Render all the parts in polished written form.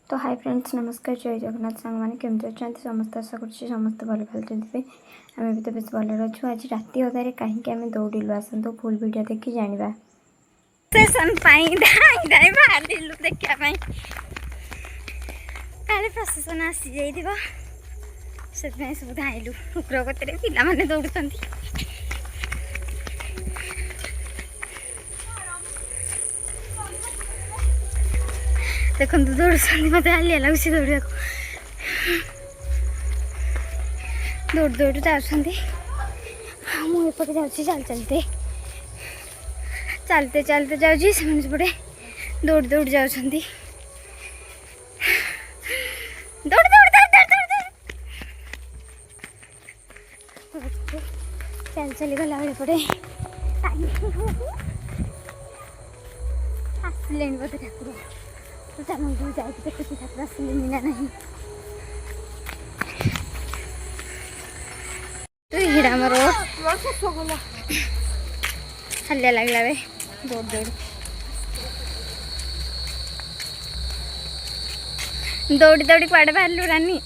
तो hi friends नमस्कार जय जगन्नाथ सांग मैंने केमती अच्छा समस्त आशा कर समस्त भल भाई थे आम भी तो बेस भल अच्छु आज राति अधारे कहीं आम दौड़ू आसतु फुल वीडियो देखी जाना स्टेशन बाहर देखा काले प्रशासन आसी जाइए से सब धाइलु कुकुर कतरे पिला दौड़ देखो दौड़ मत हालिया लगुच दौड़ा दौड़ दौड़ जापटे चलते चलते चलते जाऊँगी सेपटे दौड़ दौड़ जाऊँ दौड़ दौड़ चल चली गला बेले पटे आसले बोधे ठाकुर चलू जाए देखुची ठाकुर आसले ना नहीं तो हिड़ा मोर हालिया लगला बे दौड़ दौड़ दौड़ी दौड़ी कुआड़े बाहर रानी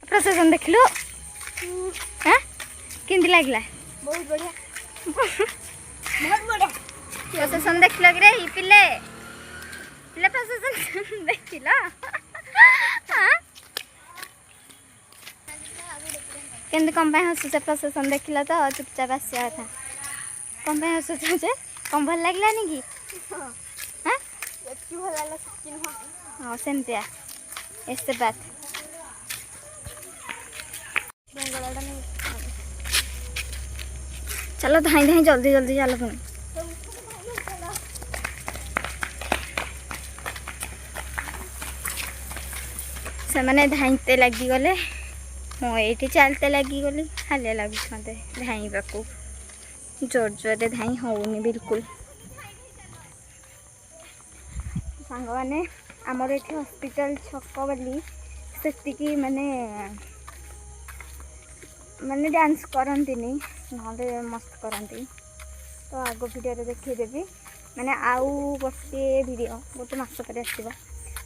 प्रशासन देख लो हाँ केमती लगला बहुत बढ़िया प्रशासन देख लो रे पिले पिले प्रशासन देख लो केमती कम हसुच प्रशासन देख लो तो चुपचाप आसा था कम हसुच कम भल लगलानी कि हाँ सेमतिया ऐसे बात चलो धाई धाई जल्दी जल्दी चलो पुणी से मैंने धाईते लगिगले मुझे चलते लगिगली हालिया लगुच मत धाइबा को जोर जोर धाई होनी बिल्कुल सांग मैंने आमर ये हॉस्पिटल छक बोली से माने माने डांस करती ना मस्त करती तो आग वीडियो देखीदेवी मैंने आउ गोटे वीडियो गोटे मस पर आसो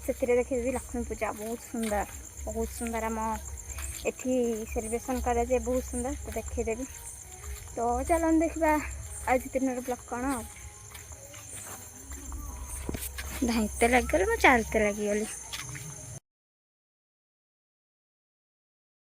से देखीदेवी लक्ष्मी पूजा बहुत सुंदर आम एठी सेलिब्रेशन करे बहुत सुंदर तो देखीदेवी तो चलो देखा आज दिन ब्लॉग कौन धाइते लगिगली मैं चलते लगिगली।